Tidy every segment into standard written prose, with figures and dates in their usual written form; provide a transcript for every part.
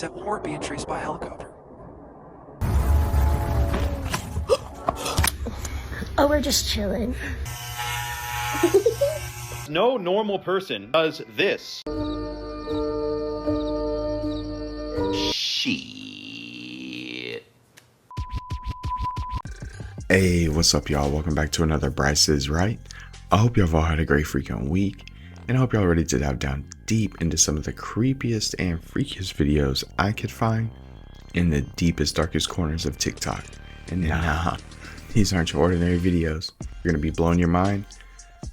It's or being chased by a helicopter. Oh, we're just chilling. No normal person does this. Shit. Hey, what's up, y'all? Welcome back to another Bryce Is Right. I hope y'all have all had a great freaking week, and I hope y'all ready to dive down deep into some of the creepiest and freakiest videos I could find in the deepest, darkest corners of TikTok. And nah, these aren't your ordinary videos. You're gonna be blowing your mind,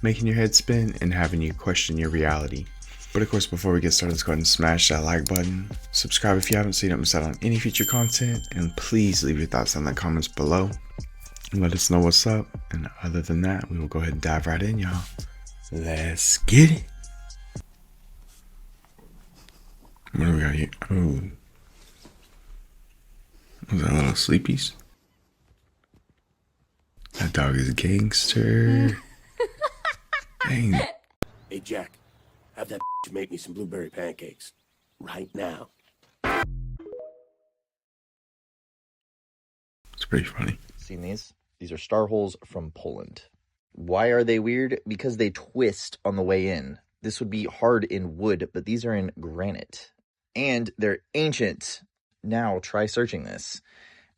making your head spin, and having you question your reality. But of course, before we get started, let's go ahead and smash that like button. Subscribe if you haven't so you don't miss out on any future content, and please leave your thoughts in the comments below. Let us know what's up, and other than that, we will go ahead and dive right in, y'all. Let's get it. What do we got here? Oh, was that little sleepies? That dog is a gangster. Dang. Hey Jack, have that make me some blueberry pancakes right now. It's pretty funny. Seen these? These are star holes from Poland. Why are they weird? Because they twist on the way in. This would be hard in wood, but these are in granite. And they're ancient. Now try searching this.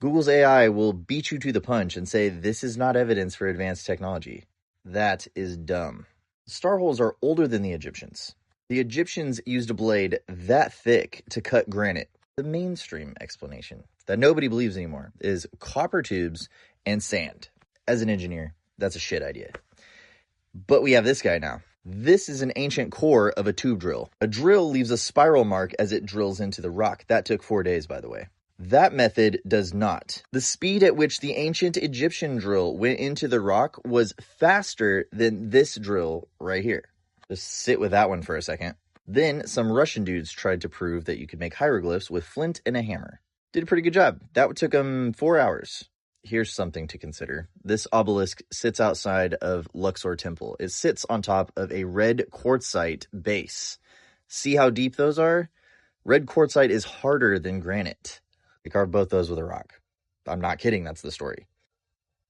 Google's AI will beat you to the punch and say this is not evidence for advanced technology. That is dumb. Star holes are older than the Egyptians. The Egyptians used a blade that thick to cut granite. The mainstream explanation that nobody believes anymore is copper tubes and sand. As an engineer, that's a shit idea. But we have this guy now. This is an ancient core of a tube drill. A drill leaves a spiral mark as it drills into the rock. That took 4 days, by the way. That method does not. The speed at which the ancient Egyptian drill went into the rock was faster than this drill right here. Just sit with that one for a second. Then some Russian dudes tried to prove that you could make hieroglyphs with flint and a hammer. Did a pretty good job. That took them 4 hours. Here's something to consider. This obelisk sits outside of Luxor Temple. It sits on top of a red quartzite base. See how deep those are? Red quartzite is harder than granite. They carved both those with a rock. I'm not kidding, that's the story.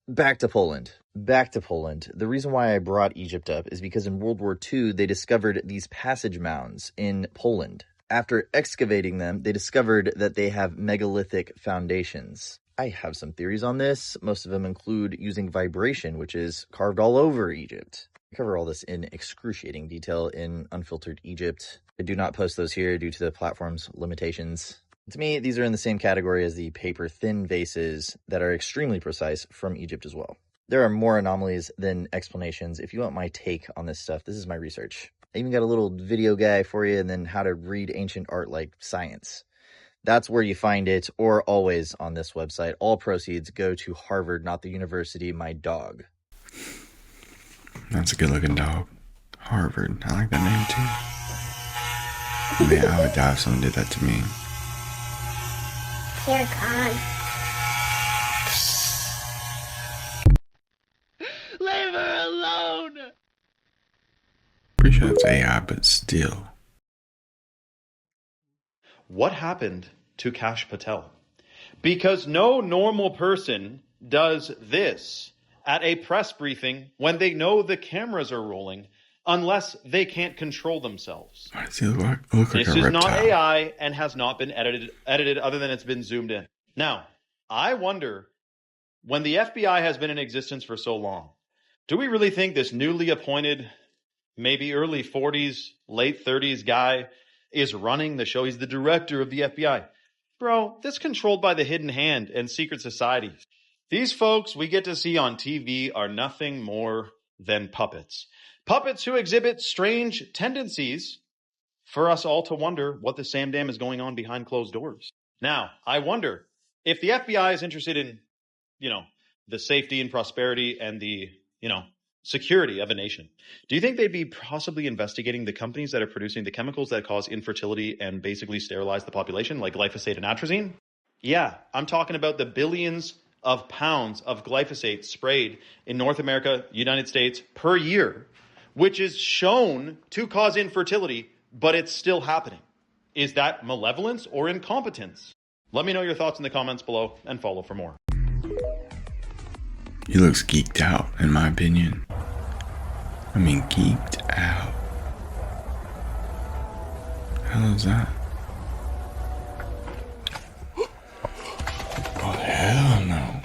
Back to Poland. The reason why I brought Egypt up is because in World War II, they discovered these passage mounds in Poland. After excavating them, they discovered that they have megalithic foundations. I have some theories on this. Most of them include using vibration, which is carved all over Egypt. I cover all this in excruciating detail in Unfiltered Egypt. I do not post those here due to the platform's limitations. To me, these are in the same category as the paper-thin vases that are extremely precise from Egypt as well. There are more anomalies than explanations. If you want my take on this stuff, this is my research. I even got a little video guy for you, and then how to read ancient art like science. That's where you find it, or always on this website. All proceeds go to Harvard, not the university, my dog. That's a good looking dog. Harvard. I like that name too. Man, I would die if someone did that to me. Dear God. Leave her alone! Pretty sure it's AI, but still. What happened to Kash Patel? Because no normal person does this at a press briefing when they know the cameras are rolling unless they can't control themselves. Why does he look like This a is reptile? not AI and has not been edited other than it's been zoomed in. Now, I wonder, when the FBI has been in existence for so long, do we really think this newly appointed, maybe early 40s, late 30s guy is running the show? He's the director of the FBI. Bro, this is controlled by the hidden hand and secret societies. These folks we get to see on TV are nothing more than puppets. Puppets who exhibit strange tendencies for us all to wonder what the Sam Dam is going on behind closed doors. Now, I wonder if the FBI is interested in, the safety and prosperity and the, security of a nation. Do you think they'd be possibly investigating the companies that are producing the chemicals that cause infertility and basically sterilize the population, like glyphosate and atrazine? Yeah, I'm talking about the billions of pounds of glyphosate sprayed in North America, United States per year, which is shown to cause infertility, but it's still happening. Is that malevolence or incompetence? Let me know your thoughts in the comments below and follow for more. He looks geeked out, in my opinion. I mean, geeked out. Hell is that? Oh, hell no.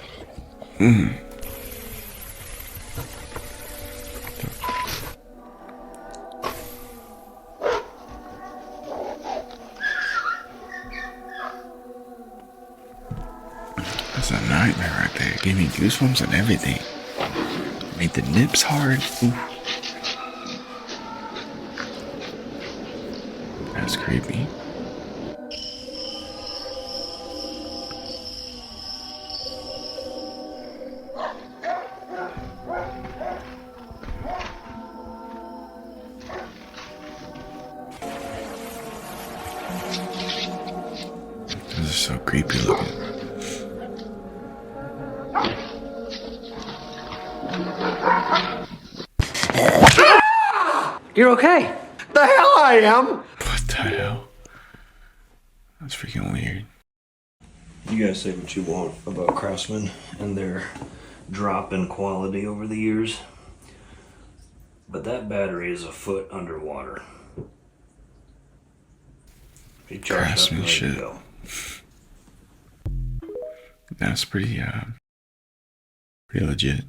That's a nightmare right there. It gave me goosebumps and everything. Made the nips hard. Ooh. That's creepy. This is so creepy looking. You're okay. The hell I am! What the hell? That's freaking weird. You guys say what you want about Craftsman and their drop in quality over the years, but that battery is a foot underwater. He charged up and ready to go. That's pretty legit.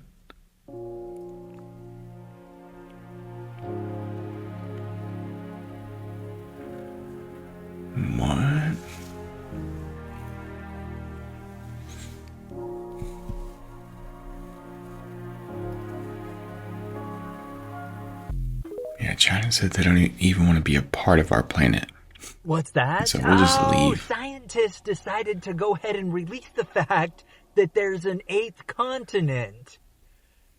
What? Yeah, China said they don't even want to be a part of our planet. What's that? So we'll just leave. Scientists decided to go ahead and release the fact that there's an 8th continent.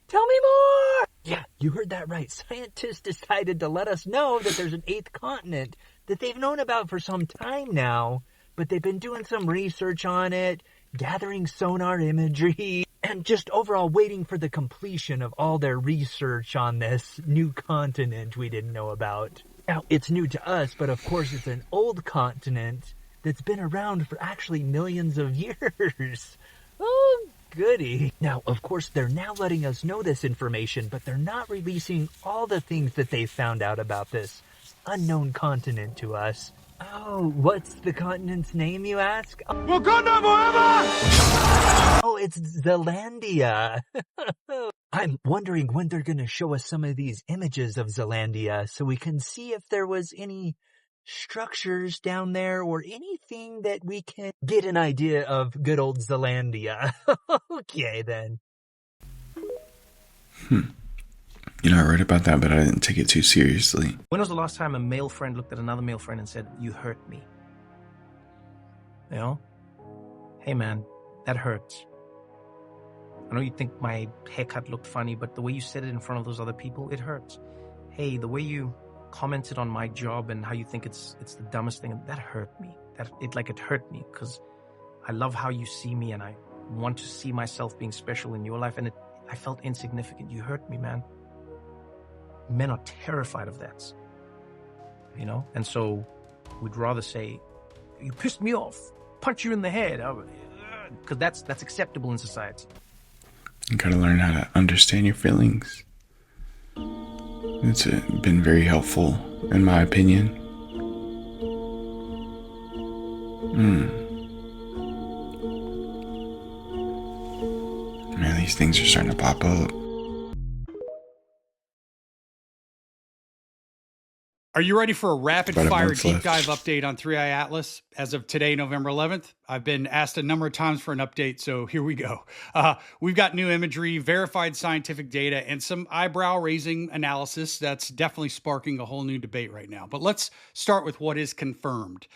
Tell me more! Yeah, you heard that right. Scientists decided to let us know that there's an 8th continent that they've known about for some time now, but they've been doing some research on it, gathering sonar imagery, and just overall waiting for the completion of all their research on this new continent we didn't know about. Now, it's new to us, but of course it's an old continent that's been around for actually millions of years. Oh, goody. Now, of course, they're now letting us know this information, but they're not releasing all the things that they found out about this unknown continent to us. Oh, what's the continent's name, you ask? Wakanda forever! Oh, it's Zealandia. I'm wondering when they're going to show us some of these images of Zealandia so we can see if there was any structures down there or anything that we can get an idea of good old Zealandia. Okay, then. You know, I read about that, but I didn't take it too seriously. When was the last time a male friend looked at another male friend and said, "You hurt me"? You know? Hey man, that hurts. I know you think my haircut looked funny, but the way you said it in front of those other people, it hurts. Hey, the way you commented on my job and how you think it's the dumbest thing, that hurt me. It hurt me because I love how you see me and I want to see myself being special in your life, and I felt insignificant. You hurt me, man. Men are terrified of that, you know? And so we'd rather say, "You pissed me off, punch you in the head," because that's acceptable in society. You gotta learn how to understand your feelings. It's been very helpful, in my opinion. Man, these things are starting to pop up. Are you ready for a rapid About a fire month deep left. dive update on 3i Atlas as of today, November 11th? I've been asked a number of times for an update, so here we go. We've got new imagery, verified scientific data, and some eyebrow-raising analysis that's definitely sparking a whole new debate right now. But let's start with what is confirmed.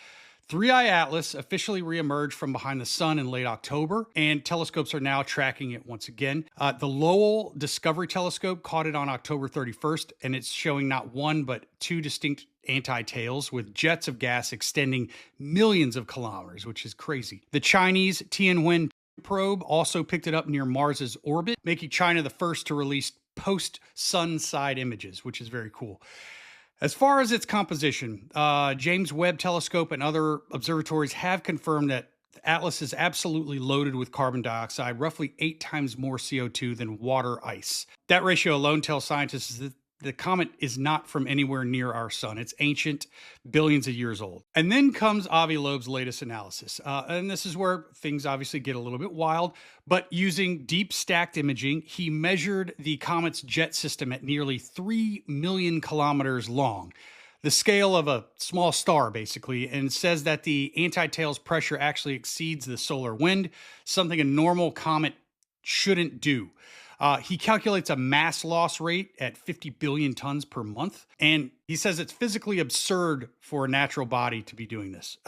3i Atlas officially reemerged from behind the sun in late October, and telescopes are now tracking it once again. The Lowell Discovery Telescope caught it on October 31st, and it's showing not one, but two distinct anti-tails with jets of gas extending millions of kilometers, which is crazy. The Chinese Tianwen probe also picked it up near Mars's orbit, making China the first to release post-sun side images, which is very cool. As far as its composition, James Webb Telescope and other observatories have confirmed that Atlas is absolutely loaded with carbon dioxide, roughly 8 times more CO2 than water ice. That ratio alone tells scientists that the comet is not from anywhere near our sun. It's ancient, billions of years old. And then comes Avi Loeb's latest analysis. And this is where things obviously get a little bit wild. But using deep stacked imaging, he measured the comet's jet system at nearly 3 million kilometers long, the scale of a small star, basically, and says that the anti-tails pressure actually exceeds the solar wind, something a normal comet shouldn't do. He calculates a mass loss rate at 50 billion tons per month, and he says it's physically absurd for a natural body to be doing this.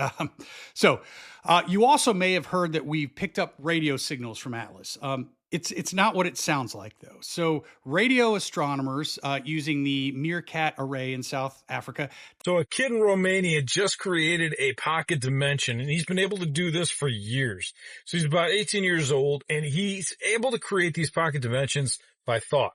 You also may have heard that we've picked up radio signals from Atlas. It's not what it sounds like, though. So radio astronomers using the Meerkat array in South Africa. So a kid in Romania just created a pocket dimension, and he's been able to do this for years. So he's about 18 years old, and he's able to create these pocket dimensions by thought.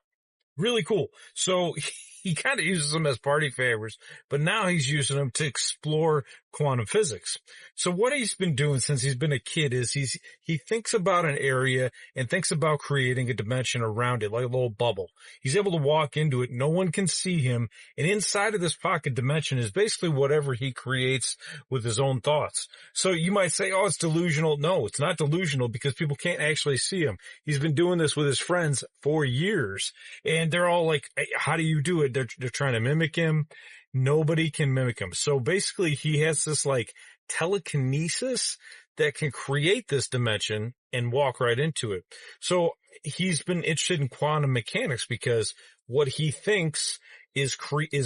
Really cool. So he kind of uses them as party favors, but now he's using them to explore quantum physics. So what he's been doing since he's been a kid is he thinks about an area and thinks about creating a dimension around it, like a little bubble. He's able to walk into it. No one can see him. And inside of this pocket dimension is basically whatever he creates with his own thoughts. So you might say, oh, it's delusional. No, it's not delusional because people can't actually see him. He's been doing this with his friends for years. And they're all like, hey, how do you do it? They're trying to mimic him. Nobody can mimic him. So basically he has this like telekinesis that can create this dimension and walk right into it. So he's been interested in quantum mechanics because what he thinks is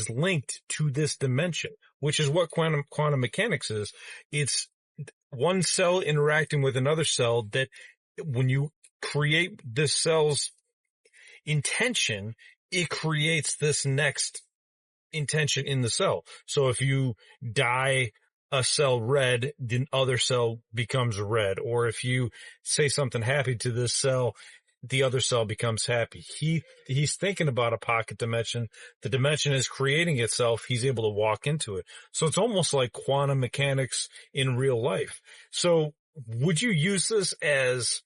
linked to this dimension, which is what quantum mechanics is. It's one cell interacting with another cell that when you create this cell's intention, it creates this next intention in the cell. So if you dye a cell red, the other cell becomes red. Or if you say something happy to this cell, the other cell becomes happy. He's thinking about a pocket dimension. The dimension is creating itself. He's able to walk into it. So it's almost like quantum mechanics in real life. So would you use this as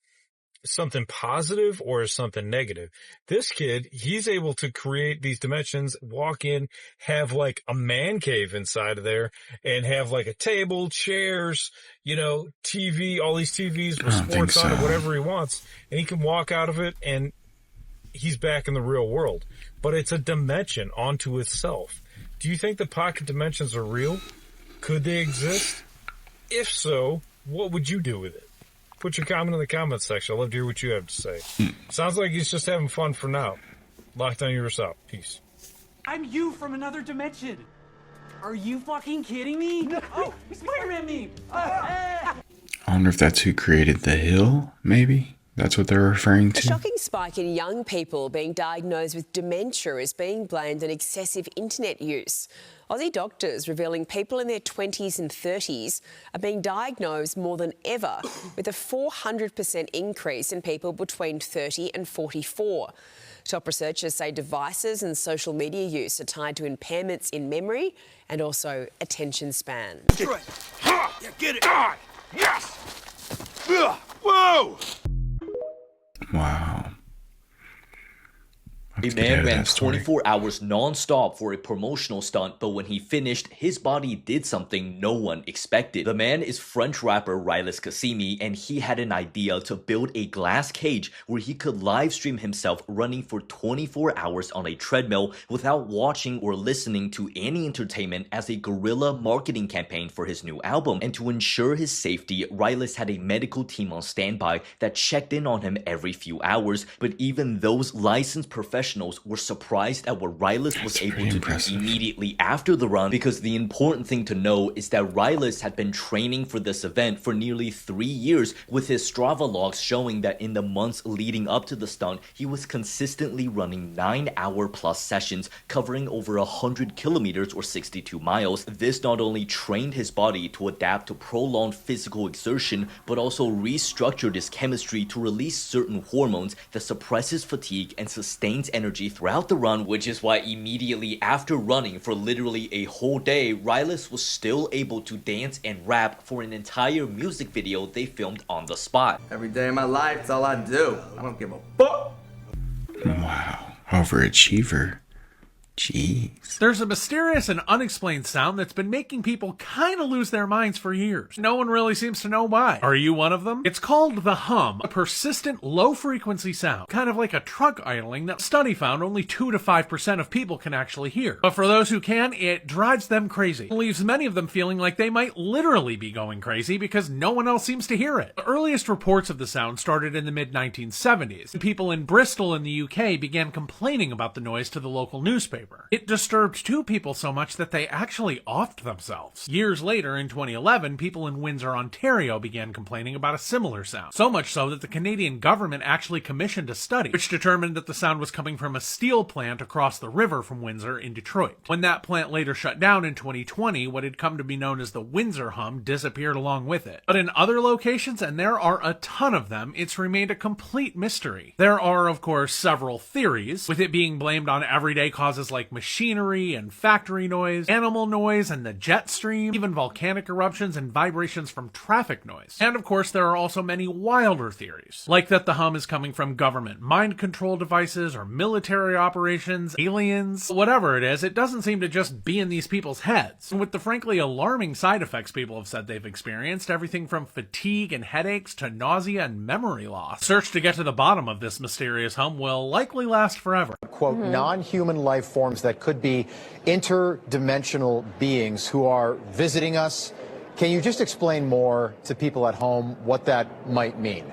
something positive or as something negative? This kid, he's able to create these dimensions, walk in, have like a man cave inside of there, and have like a table, chairs, TV, all these TVs with sports on it, whatever he wants, and he can walk out of it and he's back in the real world. But it's a dimension onto itself. Do you think the pocket dimensions are real? Could they exist? If so, what would you do with it? Put your comment in the comments section. I'd love to hear what you have to say. Sounds like he's just having fun for now. Lockdown, yours out. Peace. I'm you from another dimension. Are you fucking kidding me? No. Oh, Spider-Man meme. I wonder if that's who created the hill, maybe? That's what they're referring to? A shocking spike in young people being diagnosed with dementia is being blamed on excessive internet use. Aussie doctors revealing people in their 20s and 30s are being diagnosed more than ever, with a 400% increase in people between 30 and 44. Top researchers say devices and social media use are tied to impairments in memory and also attention span. That's right. Ha! Yeah, get it. God! Yes! Ugh. Whoa! Wow. A man ran 24 hours non-stop for a promotional stunt, but when he finished, his body did something no one expected. The man is French rapper Rylus Cassimi, and he had an idea to build a glass cage where he could live stream himself running for 24 hours on a treadmill without watching or listening to any entertainment as a guerrilla marketing campaign for his new album. And to ensure his safety, Rylus had a medical team on standby that checked in on him every few hours, but even those licensed professionals were surprised at what Rylus was able to do immediately after the run, because the important thing to know is that Rylus had been training for this event for nearly 3 years, with his Strava logs showing that in the months leading up to the stunt, he was consistently running 9-hour-plus sessions covering over 100 kilometers or 62 miles. This not only trained his body to adapt to prolonged physical exertion, but also restructured his chemistry to release certain hormones that suppresses fatigue and sustains energy throughout the run, which is why immediately after running for literally a whole day, Rylus was still able to dance and rap for an entire music video they filmed on the spot. Every day of my life, it's all I do. I don't give a fuck. Wow, overachiever. Jeez. There's a mysterious and unexplained sound that's been making people kind of lose their minds for years. No one really seems to know why. Are you one of them? It's called the hum, a persistent low-frequency sound, kind of like a truck idling that study found only 2 to 5% of people can actually hear. But for those who can, it drives them crazy. It leaves many of them feeling like they might literally be going crazy because no one else seems to hear it. The earliest reports of the sound started in the mid-1970s. People in Bristol in the UK began complaining about the noise to the local newspaper. It disturbed two people so much that they actually offed themselves. Years later, in 2011, people in Windsor, Ontario began complaining about a similar sound. So much so that the Canadian government actually commissioned a study, which determined that the sound was coming from a steel plant across the river from Windsor in Detroit. When that plant later shut down in 2020, what had come to be known as the Windsor hum disappeared along with it. But in other locations, and there are a ton of them, it's remained a complete mystery. There are, of course, several theories, with it being blamed on everyday causes like machinery and factory noise, animal noise and the jet stream, even volcanic eruptions and vibrations from traffic noise. And of course, there are also many wilder theories, like that the hum is coming from government mind control devices or military operations, aliens, whatever it is, it doesn't seem to just be in these people's heads. And with the frankly alarming side effects people have said they've experienced, everything from fatigue and headaches to nausea and memory loss. Search to get to the bottom of this mysterious hum will likely last forever. Quote, non-human life forms that could be interdimensional beings who are visiting us. Can you just explain more to people at home what that might mean?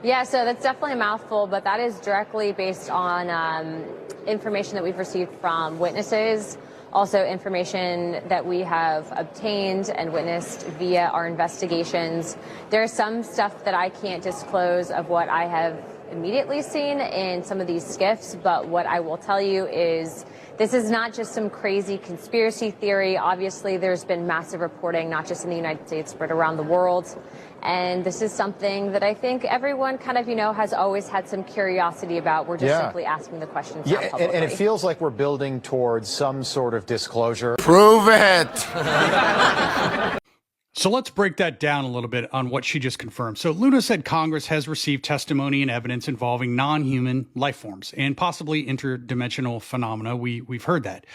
Yeah, so that's definitely a mouthful, but that is directly based on information that we've received from witnesses, also information that we have obtained and witnessed via our investigations. There's some stuff that I can't disclose of what I have immediately seen in some of these skiffs, but what I will tell you is this is not just some crazy conspiracy theory. Obviously, there's been massive reporting, not just in the United States, but around the world. And this is something that I think everyone kind of, has always had some curiosity about. We're just simply asking the questions. Yeah, and it feels like we're building towards some sort of disclosure. Prove it! So let's break that down a little bit on what she just confirmed. So Luna said Congress has received testimony and evidence involving non-human life forms and possibly interdimensional phenomena. We've heard that.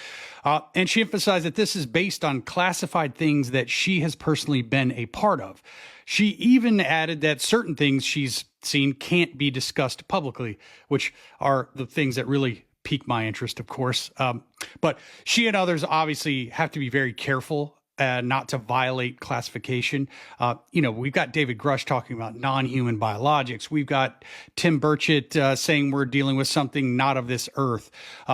And she emphasized that this is based on classified things that she has personally been a part of. She even added that certain things she's seen can't be discussed publicly, which are the things that really pique my interest, of course. But she and others obviously have to be very careful not to violate classification. We've got David Grush talking about non-human biologics. We've got Tim Burchett saying we're dealing with something not of this earth.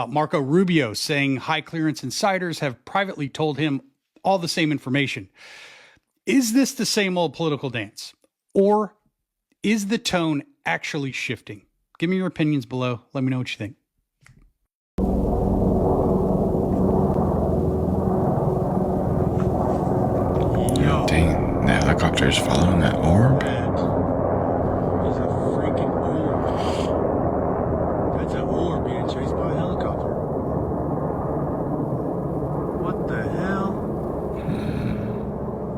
Marco Rubio saying high clearance insiders have privately told him all the same information. Is this the same old political dance? Or is the tone actually shifting? Give me your opinions below. Let me know what you think. Dang, the helicopter's following that orb. It's a freaking orb. That's an orb being chased by a helicopter. What the hell?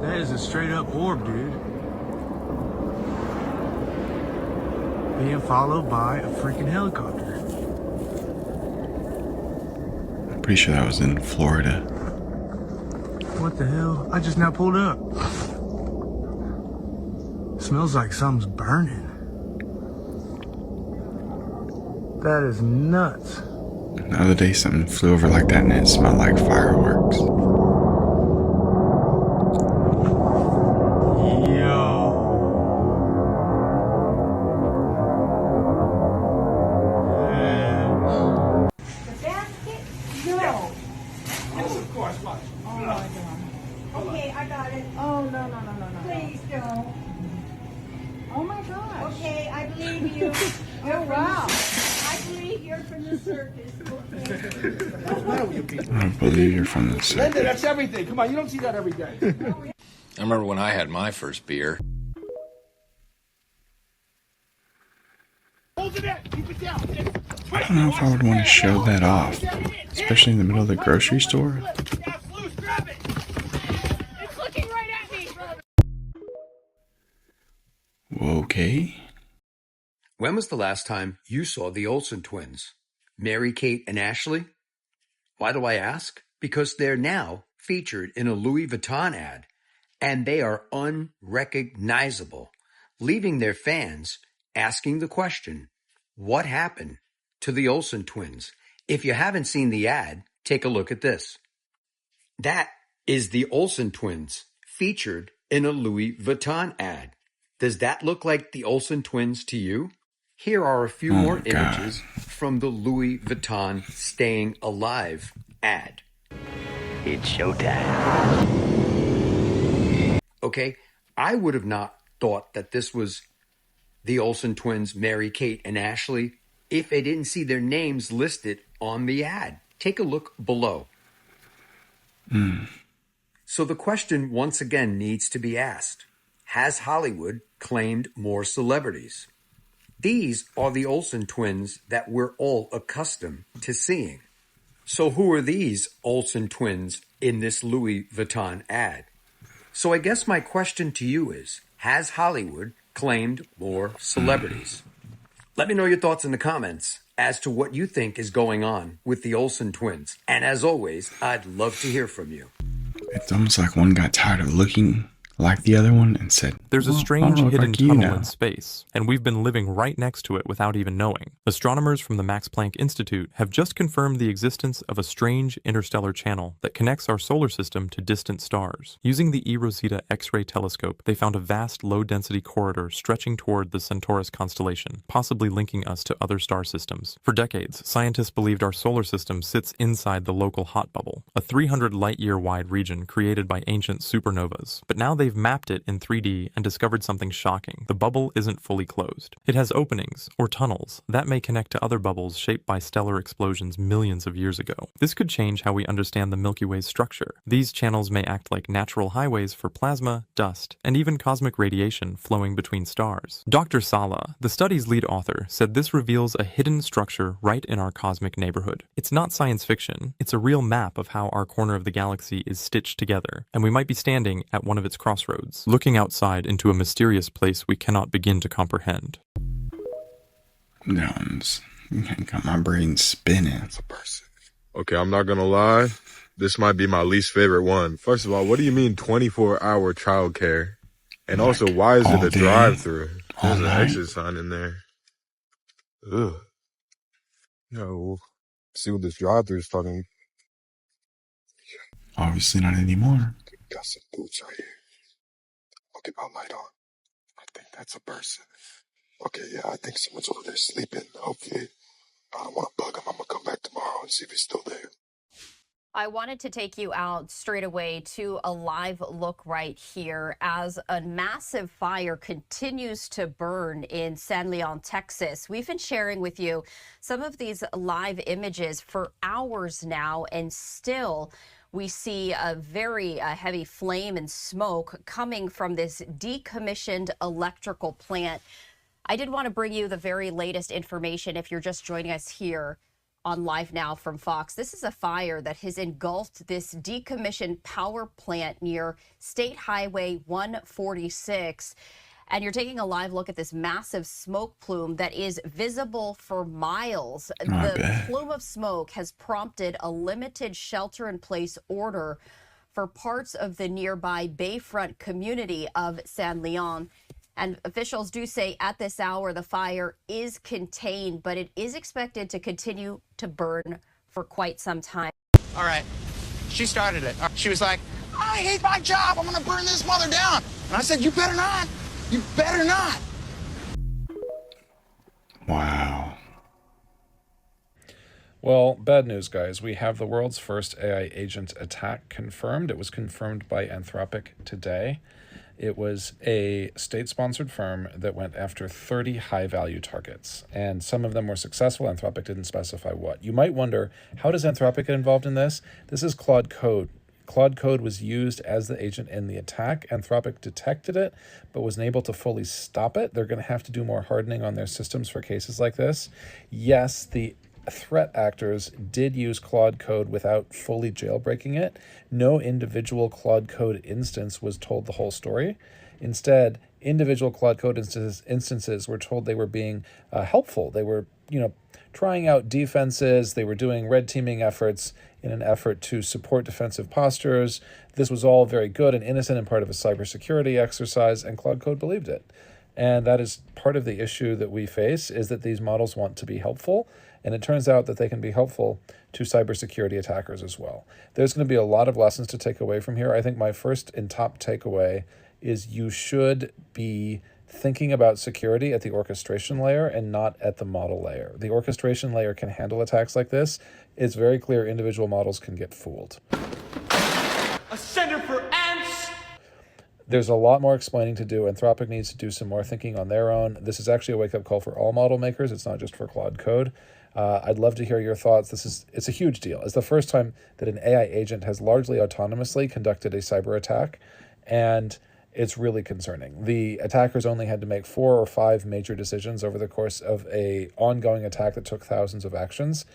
That is a straight up orb, dude. Being followed by a freaking helicopter. I'm pretty sure that was in Florida. What the hell? I just now pulled up. Smells like something's burning. That is nuts. The other day something flew over like that and it smelled like fireworks. I believe you're from the circus. Linda, that's everything. Come on, you don't see that every day. I remember when I had my first beer. Hold I don't know if I would want to show that off, especially in the middle of the grocery store. Okay. When was the last time you saw the Olsen twins? Mary Kate and Ashley? Why do I ask? Because they're now featured in a Louis Vuitton ad, and they are unrecognizable, leaving their fans asking the question, what happened to the Olsen twins? If you haven't seen the ad, take a look at this. That is the Olsen twins featured in a Louis Vuitton ad. Does that look like the Olsen twins to you? Here are a few more images from the Louis Vuitton Staying Alive ad. It's showtime. Okay, I would have not thought that this was the Olsen twins, Mary Kate and Ashley, if I didn't see their names listed on the ad. Take a look below. So the question once again needs to be asked. Has Hollywood claimed more celebrities? These are the Olsen twins that we're all accustomed to seeing. So who are these Olsen twins in this Louis Vuitton ad? So I guess my question to you is, has Hollywood claimed more celebrities? Let me know your thoughts in the comments as to what you think is going on with the Olsen twins. And as always, I'd love to hear from you. It's almost like one got tired of looking like the other one and said, "There's a strange hidden like you tunnel now." in space, and we've been living right next to it without even knowing. Astronomers from the Max Planck Institute have just confirmed the existence of a strange interstellar channel that connects our solar system to distant stars. Using the eRosita X-ray telescope, they found a vast low-density corridor stretching toward the Centaurus constellation, possibly linking us to other star systems. For decades, scientists believed our solar system sits inside the local hot bubble, a 300 light-year wide region created by ancient supernovas. But now they've mapped it in 3D and discovered something shocking. The bubble isn't fully closed. It has openings, or tunnels, that may connect to other bubbles shaped by stellar explosions millions of years ago. This could change how we understand the Milky Way's structure. These channels may act like natural highways for plasma, dust, and even cosmic radiation flowing between stars. Dr. Sala, the study's lead author, said this reveals a hidden structure right in our cosmic neighborhood. It's not science fiction. It's a real map of how our corner of the galaxy is stitched together, and we might be standing at one of its crossroads, looking outside into a mysterious place we cannot begin to comprehend. Got my brain spinning. That's a person. Okay, I'm not gonna lie. This might be my least favorite one. First of all, what do you mean 24-hour childcare? And also, why is it a drive-through? There's an exit sign in there. Ugh. No. See what this drive-through is fucking. Obviously not anymore. Got some boots right here. I'll get my light on. I think that's a person. Okay, yeah, I think someone's over there sleeping. Hopefully, I don't want to bug him. I'm going to come back tomorrow and see if he's still there. I wanted to take you out straight away to a live look right here as a massive fire continues to burn in San Leon, Texas. We've been sharing with you some of these live images for hours now, and still we see a very heavy flame and smoke coming from this decommissioned electrical plant. I did want to bring you the very latest information if you're just joining us here on Live Now from Fox. This is a fire that has engulfed this decommissioned power plant near State Highway 146. And you're taking a live look at this massive smoke plume that is visible for miles. The plume of smoke has prompted a limited shelter-in-place order for parts of the nearby Bayfront community of San Leon. And officials do say at this hour the fire is contained, but it is expected to continue to burn for quite some time. All right, she started it. She was like, I hate my job. I'm going to burn this mother down. And I said, you better not. You better not. Wow. Well, bad news, guys. We have the world's first AI agent attack confirmed. It was confirmed by Anthropic today. It was a state-sponsored firm that went after 30 high-value targets, and some of them were successful. Anthropic didn't specify what. You might wonder, how does Anthropic get involved in this? This is Claude Code. Claude Code was used as the agent in the attack. Anthropic detected it, but wasn't able to fully stop it. They're going to have to do more hardening on their systems for cases like this. Yes, the threat actors did use Claude Code without fully jailbreaking it. No individual Claude Code instance was told the whole story. Instead, individual Claude Code instances were told they were being helpful. They were, trying out defenses. They were doing red teaming efforts in an effort to support defensive postures. This was all very good and innocent and part of a cybersecurity exercise, and Claude Code believed it. And that is part of the issue that we face, is that these models want to be helpful, and it turns out that they can be helpful to cybersecurity attackers as well. There's going to be a lot of lessons to take away from here. I think my first and top takeaway is you should be thinking about security at the orchestration layer and not at the model layer. The orchestration layer can handle attacks like this. It's very clear individual models can get fooled. A center for ants! There's a lot more explaining to do. Anthropic needs to do some more thinking on their own. This is actually a wake-up call for all model makers. It's not just for Claude Code. I'd love to hear your thoughts. It's a huge deal. It's the first time that an AI agent has largely autonomously conducted a cyber attack, and it's really concerning. The attackers only had to make 4 or 5 major decisions over the course of an ongoing attack that took thousands of actions.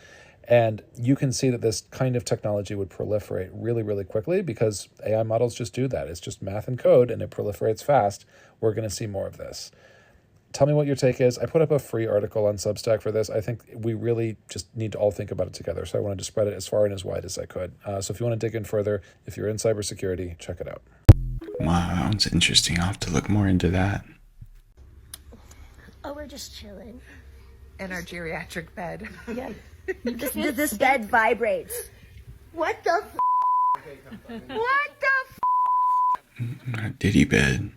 And you can see that this kind of technology would proliferate really, really quickly because AI models just do that. It's just math and code, and it proliferates fast. We're going to see more of this. Tell me what your take is. I put up a free article on Substack for this. I think we really just need to all think about it together. So I wanted to spread it as far and as wide as I could. So if you want to dig in further, if you're in cybersecurity, check it out. Wow, that one's interesting. I'll have to look more into that. Oh, we're just chilling. In our geriatric bed. Yeah. This bed vibrates. What the What the Diddy bed.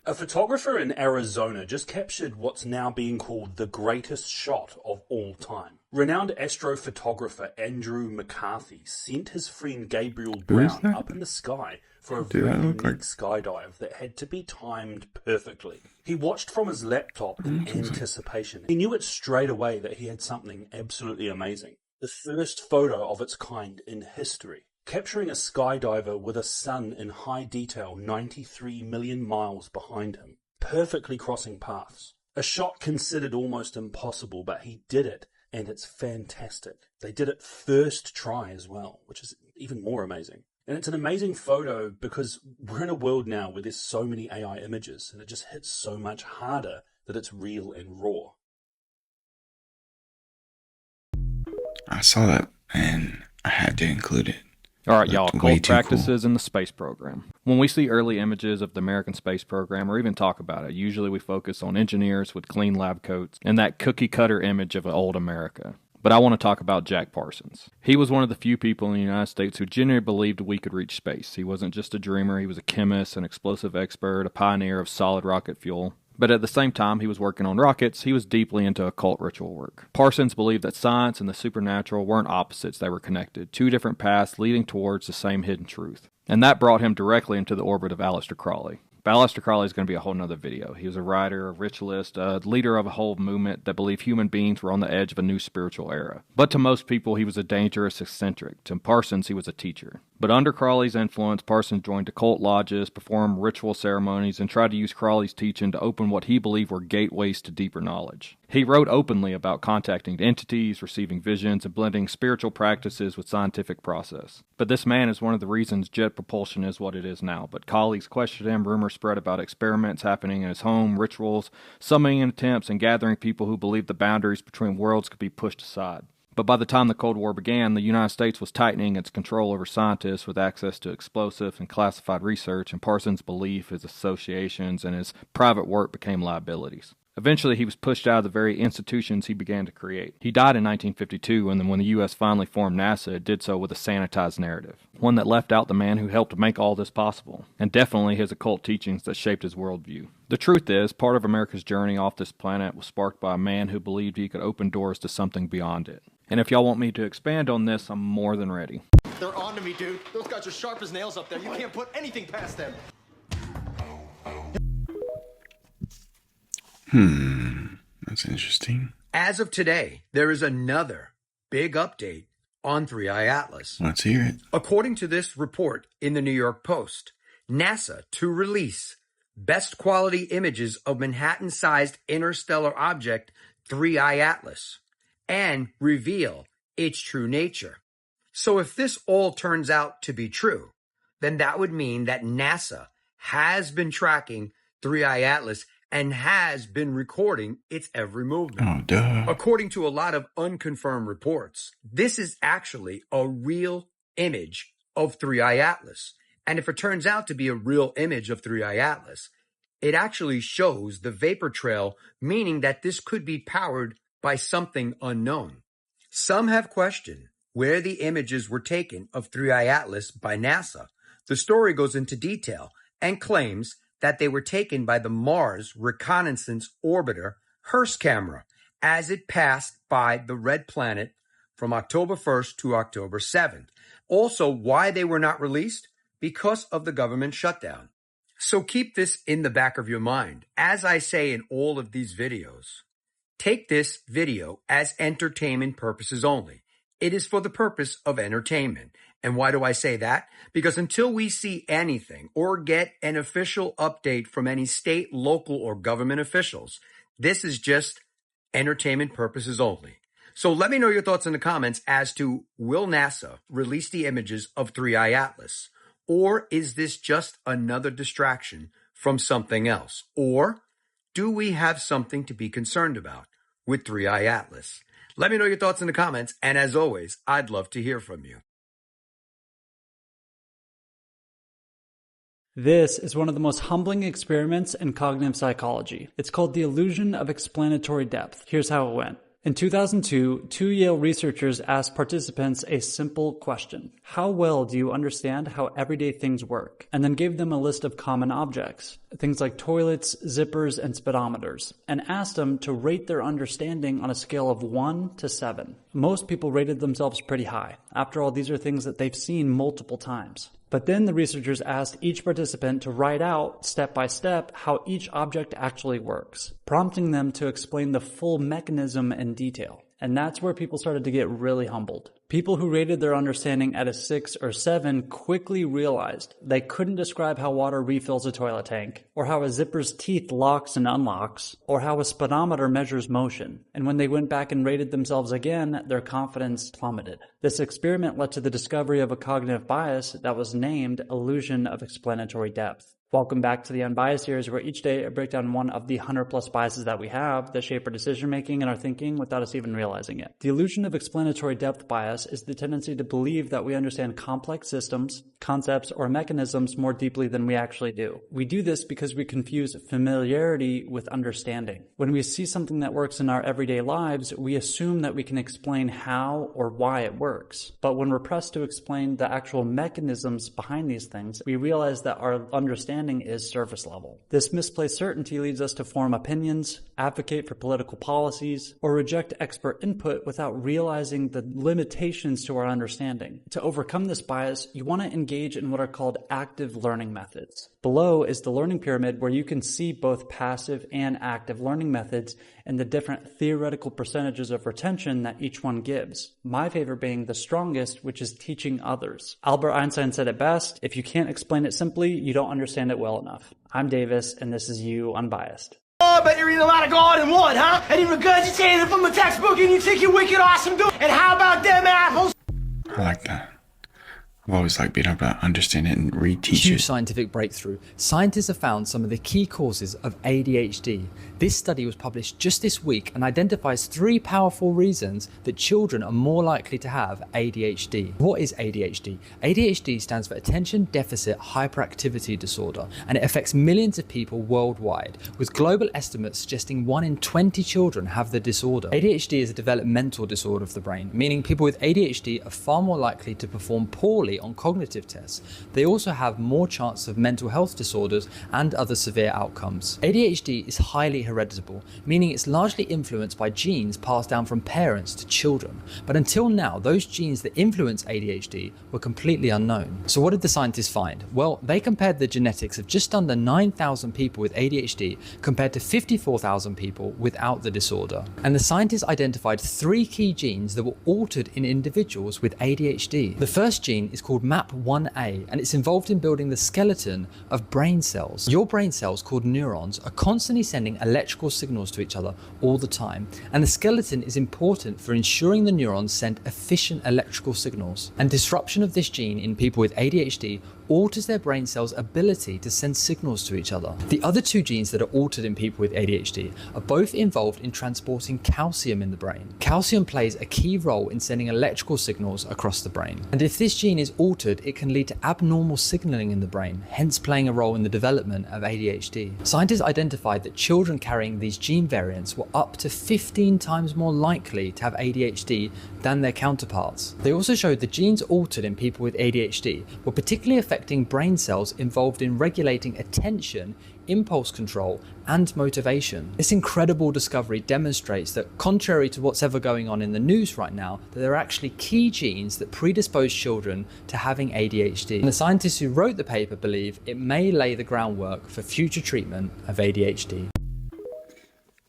A photographer in Arizona just captured what's now being called the greatest shot of all time. Renowned astrophotographer Andrew McCarthy sent his friend Gabriel Brown up in the sky for a very unique skydive that had to be timed perfectly. He watched from his laptop in anticipation. He knew it straight away that he had something absolutely amazing. The first photo of its kind in history, capturing a skydiver with a sun in high detail 93 million miles behind him, perfectly crossing paths. A shot considered almost impossible, but he did it, and it's fantastic. They did it first try as well, which is even more amazing. And it's an amazing photo because we're in a world now where there's so many AI images, and it just hits so much harder that it's real and raw. I saw that, and I had to include it. All right, y'all, cult practices in the space program. When we see early images of the American space program or even talk about it, usually we focus on engineers with clean lab coats and that cookie-cutter image of an old America. But I want to talk about Jack Parsons. He was one of the few people in the United States who genuinely believed we could reach space. He wasn't just a dreamer, he was a chemist, an explosive expert, a pioneer of solid rocket fuel. But at the same time he was working on rockets, he was deeply into occult ritual work. Parsons believed that science and the supernatural weren't opposites, they were connected, 2 different paths leading towards the same hidden truth. And that brought him directly into the orbit of Aleister Crowley. But Aleister Crowley is going to be a whole nother video. He was a writer, a ritualist, a leader of a whole movement that believed human beings were on the edge of a new spiritual era. But to most people, he was a dangerous eccentric. To Parsons, he was a teacher. But under Crowley's influence, Parsons joined occult lodges, performed ritual ceremonies, and tried to use Crowley's teaching to open what he believed were gateways to deeper knowledge. He wrote openly about contacting entities, receiving visions, and blending spiritual practices with scientific process. But this man is one of the reasons jet propulsion is what it is now. But colleagues questioned him, rumors spread about experiments happening in his home, rituals, summoning attempts, and gathering people who believed the boundaries between worlds could be pushed aside. But by the time the Cold War began, the United States was tightening its control over scientists with access to explosive and classified research, and Parsons' belief, his associations, and his private work became liabilities. Eventually, he was pushed out of the very institutions he began to create. He died in 1952, and then when the U.S. finally formed NASA, it did so with a sanitized narrative, one that left out the man who helped make all this possible, and definitely his occult teachings that shaped his worldview. The truth is, part of America's journey off this planet was sparked by a man who believed he could open doors to something beyond it. And if y'all want me to expand on this, I'm more than ready. They're on to me, dude. Those guys are sharp as nails up there. You can't put anything past them. That's interesting. As of today, there is another big update on 3i Atlas. Let's hear it. According to this report in the New York Post, NASA to release best quality images of Manhattan-sized interstellar object 3i Atlas and reveal its true nature. So if this all turns out to be true, then that would mean that NASA has been tracking 3i Atlas and has been recording its every movement. Oh, duh. According to a lot of unconfirmed reports, this is actually a real image of 3i Atlas. And if it turns out to be a real image of 3i Atlas, it actually shows the vapor trail, meaning that this could be powered by something unknown. Some have questioned where the images were taken of 3i Atlas by NASA. The story goes into detail and claims that they were taken by the Mars Reconnaissance Orbiter HERS camera as it passed by the red planet from October 1st to October 7th. Also, why they were not released? Because of the government shutdown. So keep this in the back of your mind. As I say in all of these videos, take this video as entertainment purposes only. It is for the purpose of entertainment. And why do I say that? Because until we see anything or get an official update from any state, local, or government officials, this is just entertainment purposes only. So let me know your thoughts in the comments as to, will NASA release the images of 3i Atlas? Or is this just another distraction from something else? Or do we have something to be concerned about with 3i Atlas? Let me know your thoughts in the comments, and as always, I'd love to hear from you. This is one of the most humbling experiments in cognitive psychology. It's called the illusion of explanatory depth. Here's how it went. In 2002, two Yale researchers asked participants a simple question. How well do you understand how everyday things work? And then gave them a list of common objects, things like toilets, zippers, and speedometers, and asked them to rate their understanding on a scale of 1 to 7. Most people rated themselves pretty high. After all, these are things that they've seen multiple times. But then the researchers asked each participant to write out, step by step, how each object actually works, prompting them to explain the full mechanism in detail. And that's where people started to get really humbled. People who rated their understanding at a 6 or 7 quickly realized they couldn't describe how water refills a toilet tank, or how a zipper's teeth locks and unlocks, or how a speedometer measures motion. And when they went back and rated themselves again, their confidence plummeted. This experiment led to the discovery of a cognitive bias that was named illusion of explanatory depth. Welcome back to the Unbiased series, where each day I break down one of the 100+ biases that we have that shape our decision-making and our thinking without us even realizing it. The illusion of explanatory depth bias is the tendency to believe that we understand complex systems, concepts, or mechanisms more deeply than we actually do. We do this because we confuse familiarity with understanding. When we see something that works in our everyday lives, we assume that we can explain how or why it works. But when we're pressed to explain the actual mechanisms behind these things, we realize that our understanding is surface level. This misplaced certainty leads us to form opinions, advocate for political policies, or reject expert input without realizing the limitations to our understanding. To overcome this bias, you want to engage in what are called active learning methods. Below is the learning pyramid, where you can see both passive and active learning methods and the different theoretical percentages of retention that each one gives. My favorite being the strongest, which is teaching others. Albert Einstein said it best: if you can't explain it simply, you don't understand it well enough. I'm Davis, and this is You Unbiased. Oh, I bet you read a lot of God in one, huh? And you regurgitated it from the textbook and you think you're wicked awesome, dude. And how about them apples? I like that. I've always liked being able to understand it and reteach Huge it. scientific breakthrough. Scientists have found some of the key causes of ADHD. This study was published just this week and identifies 3 powerful reasons that children are more likely to have ADHD. What is ADHD? ADHD stands for Attention Deficit Hyperactivity Disorder, and it affects millions of people worldwide, with global estimates suggesting 1 in 20 children have the disorder. ADHD is a developmental disorder of the brain, meaning people with ADHD are far more likely to perform poorly highly on cognitive tests. They also have more chance of mental health disorders and other severe outcomes. ADHD is highly hereditable, meaning it's largely influenced by genes passed down from parents to children. But until now, those genes that influence ADHD were completely unknown. So what did the scientists find? Well, they compared the genetics of just under 9,000 people with ADHD compared to 54,000 people without the disorder. And the scientists identified 3 key genes that were altered in individuals with ADHD. The first gene is called MAP1A, and it's involved in building the skeleton of brain cells. Your brain cells, called neurons, are constantly sending electrical signals to each other all the time, and the skeleton is important for ensuring the neurons send efficient electrical signals. And disruption of this gene in people with ADHD alters their brain cells' ability to send signals to each other. The other 2 genes that are altered in people with ADHD are both involved in transporting calcium in the brain. Calcium plays a key role in sending electrical signals across the brain. And if this gene is altered, it can lead to abnormal signaling in the brain, hence playing a role in the development of ADHD. Scientists identified that children carrying these gene variants were up to 15 times more likely to have ADHD than their counterparts. They also showed the genes altered in people with ADHD were particularly affecting brain cells involved in regulating attention, impulse control, and motivation. This incredible discovery demonstrates that, contrary to what's ever going on in the news right now, that there are actually key genes that predispose children to having ADHD. And the scientists who wrote the paper believe it may lay the groundwork for future treatment of ADHD.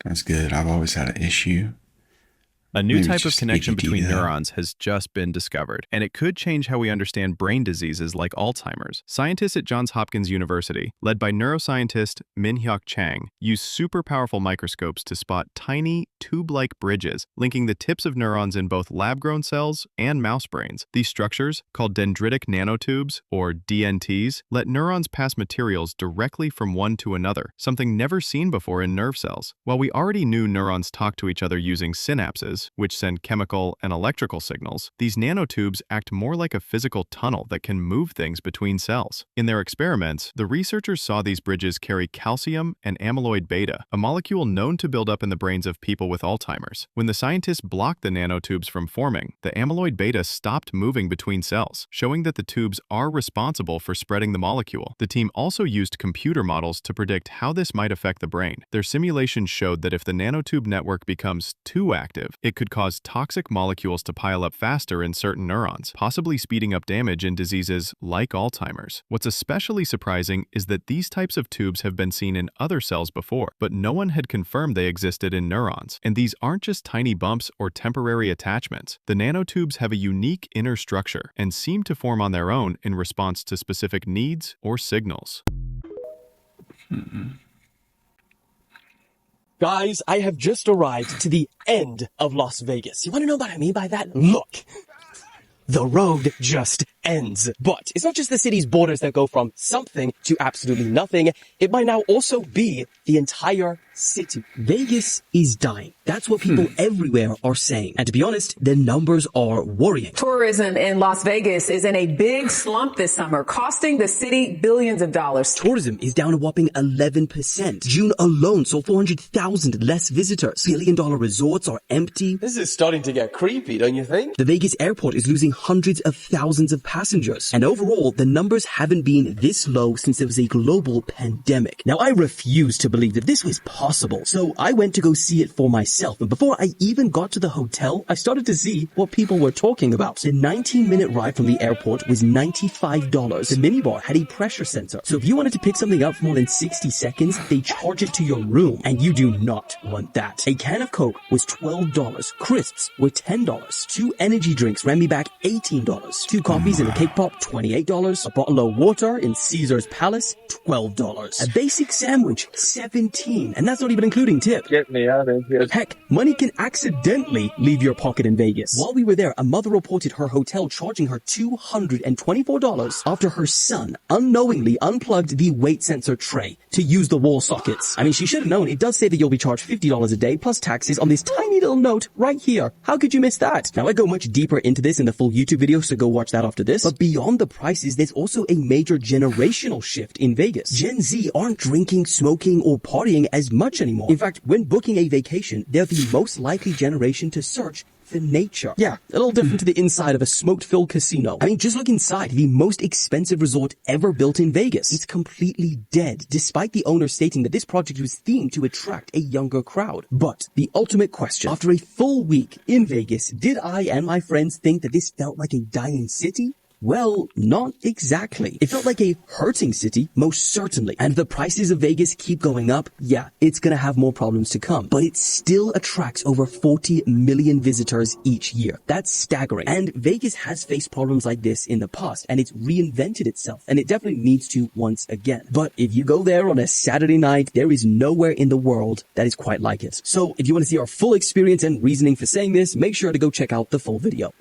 That's good. I've always had an issue. A new type of connection between neurons has just been discovered, and it could change how we understand brain diseases like Alzheimer's. Scientists at Johns Hopkins University, led by neuroscientist Min-Hyuk Chang, use super powerful microscopes to spot tiny, tube-like bridges linking the tips of neurons in both lab-grown cells and mouse brains. These structures, called dendritic nanotubes, or DNTs, let neurons pass materials directly from one to another, something never seen before in nerve cells. While we already knew neurons talk to each other using synapses, which send chemical and electrical signals, these nanotubes act more like a physical tunnel that can move things between cells. In their experiments, the researchers saw these bridges carry calcium and amyloid beta, a molecule known to build up in the brains of people with Alzheimer's. When the scientists blocked the nanotubes from forming, the amyloid beta stopped moving between cells, showing that the tubes are responsible for spreading the molecule. The team also used computer models to predict how this might affect the brain. Their simulations showed that if the nanotube network becomes too active, it could cause toxic molecules to pile up faster in certain neurons, possibly speeding up damage in diseases like Alzheimer's. What's especially surprising is that these types of tubes have been seen in other cells before, but no one had confirmed they existed in neurons. And these aren't just tiny bumps or temporary attachments. The nanotubes have a unique inner structure and seem to form on their own in response to specific needs or signals. Guys, I have just arrived to the end of Las Vegas. You want to know what I mean by that? Look. The road just ends. But it's not just the city's borders that go from something to absolutely nothing. It might now also be the entire city. Vegas is dying. That's what people everywhere are saying. And to be honest, the numbers are worrying. Tourism in Las Vegas is in a big slump this summer, costing the city billions of dollars. Tourism is down a whopping 11%. June alone saw 400,000 less visitors. Billion-dollar resorts are empty. This is starting to get creepy, don't you think? The Vegas airport is losing hundreds of thousands of passengers. And overall, the numbers haven't been this low since there was a global pandemic. Now, I refuse to believe that this was possible. So I went to go see it for myself. And before I even got to the hotel, I started to see what people were talking about. The 19-minute ride from the airport was $95. The minibar had a pressure sensor. So if you wanted to pick something up for more than 60 seconds, they charge it to your room. And you do not want that. A can of Coke was $12. Crisps were $10. 2 energy drinks ran me back $18. 2 coffees and a cake pop, $28. A bottle of water in Caesar's Palace, $12. A basic sandwich, $17. And that's not even including tip. Get me out of here. Heck, money can accidentally leave your pocket in Vegas. While we were there, a mother reported her hotel charging her $224 after her son unknowingly unplugged the weight sensor tray to use the wall sockets. I mean, she should have known. It does say that you'll be charged $50 a day plus taxes on this tiny little note right here. How could you miss that? Now, I go much deeper into this in the full YouTube video, so go watch that after this. But beyond the prices, there's also a major generational shift in Vegas. Gen Z aren't drinking, smoking, or partying as much anymore. In fact, when booking a vacation, they're the most likely generation to search for nature. Yeah, a little different to the inside of a smoke-filled casino. I mean, just look inside the most expensive resort ever built in Vegas. It's completely dead, despite the owner stating that this project was themed to attract a younger crowd. But the ultimate question, after a full week in Vegas, did I and my friends think that this felt like a dying city? Well, not exactly. It felt like a hurting city, most certainly. And the prices of Vegas keep going up. Yeah, it's gonna have more problems to come. But it still attracts over 40 million visitors each year. That's staggering. And Vegas has faced problems like this in the past, and it's reinvented itself. And it definitely needs to once again. But if you go there on a Saturday night, there is nowhere in the world that is quite like it. So if you want to see our full experience and reasoning for saying this, make sure to go check out the full video.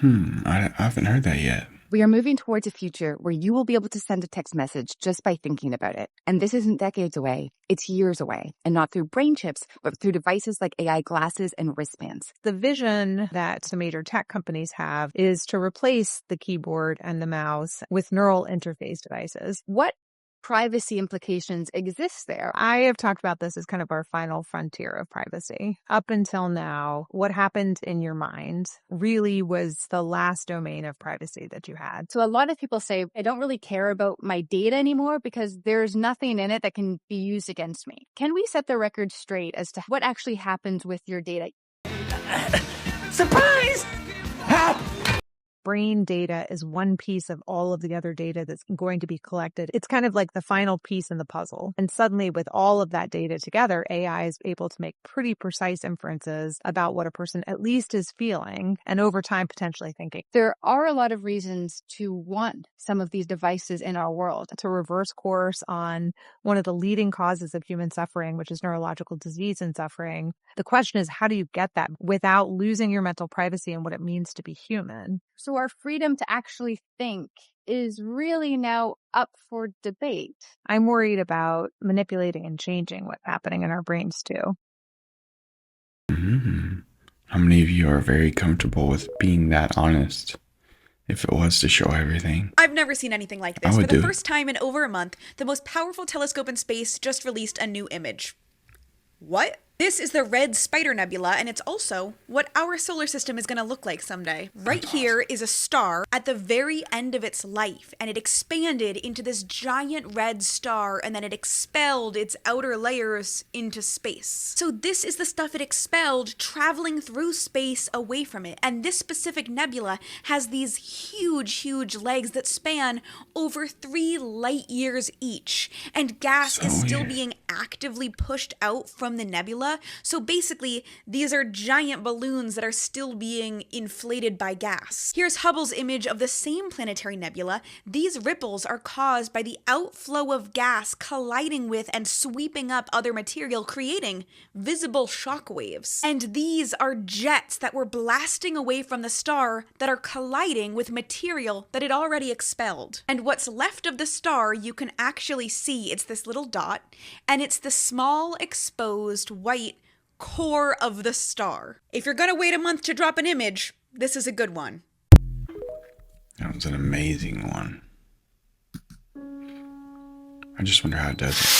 I haven't heard that yet. We are moving towards a future where you will be able to send a text message just by thinking about it. And this isn't decades away, it's years away. And not through brain chips, but through devices like AI glasses and wristbands. The vision that the major tech companies have is to replace the keyboard and the mouse with neural interface devices. What privacy implications exist there? I have talked about this as kind of our final frontier of privacy. Up until now, what happened in your mind really was the last domain of privacy that you had. So a lot of people say, I don't really care about my data anymore because there's nothing in it that can be used against me. Can we set the record straight as to what actually happens with your data? Surprise! Brain data is one piece of all of the other data that's going to be collected. It's kind of like the final piece in the puzzle. And suddenly with all of that data together, AI is able to make pretty precise inferences about what a person at least is feeling and over time potentially thinking. There are a lot of reasons to want some of these devices in our world. To reverse course on one of the leading causes of human suffering, which is neurological disease and suffering. The question is, how do you get that without losing your mental privacy and what it means to be human? So our freedom to actually think is really now up for debate. I'm worried about manipulating and changing what's happening in our brains too. How many of you are very comfortable with being that honest? If it was to show everything. I've never seen anything like this. For the first time in over a month, the most powerful telescope in space just released a new image. What? This is the red Spider Nebula, and it's also what our solar system is going to look like someday. Right here is a star at the very end of its life, and it expanded into this giant red star, and then it expelled its outer layers into space. So this is the stuff it expelled traveling through space away from it. And this specific nebula has these huge legs that span over 3 light years each. And gas is still being actively pushed out from the nebula. So basically, these are giant balloons that are still being inflated by gas. Here's Hubble's image of the same planetary nebula. These ripples are caused by the outflow of gas colliding with and sweeping up other material, creating visible shock waves. And these are jets that were blasting away from the star that are colliding with material that it already expelled. And what's left of the star, you can actually see it's this little dot, and it's the small exposed white core of the star. If you're gonna wait a month to drop an image, this is a good one. That was an amazing one. I just wonder how it does it.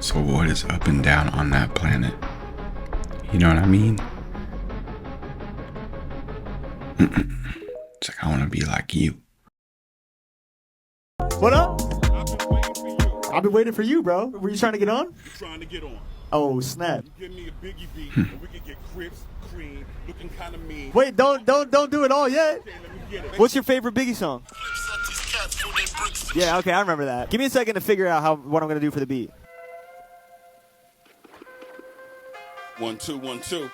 So what is up and down on that planet? You know what I mean? It's like I want to be like you. What up? I've been waiting for you, bro. Were you trying to get on? Trying to get on. Oh, snap. Give me a Biggie beat, and we can get Crips, Cream, looking kind of mean. Wait, don't do it all yet. Okay, let me What's your favorite Biggie song? Yeah, okay, I remember that. Give me a second to figure out what I'm going to do for the beat. 1 2 1 2.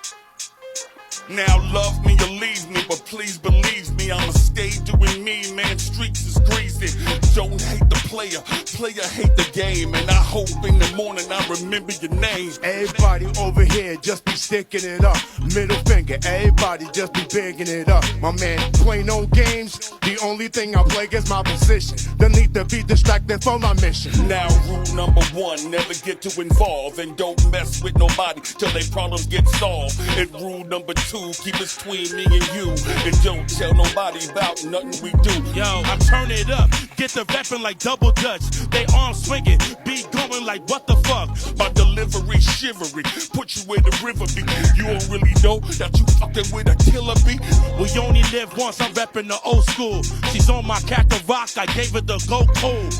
Now love me or leave me, but please believe me, I'ma stay doing me, man, streets is greasy. Don't hate the player hate the game, and I hope in the morning I remember your name. Everybody over here just be sticking it up, middle finger, everybody just be bigging it up. My man, play no games, the only thing I play is my position. Don't need to be distracted from my mission. Now rule number 1, never get too involved, and don't mess with nobody till their problems get solved. And rule number 2, keep it between me and you, and don't tell nobody about nothing we do. Yo, I turn it up, get the rapping like double dutch. They arms swinging, beat going like what the fuck. My delivery shivery, put you in the river beat. You don't really know that you fucking with a killer beat. We only live once, I'm rapping the old school. She's on my cat the rock, I gave her the go cold.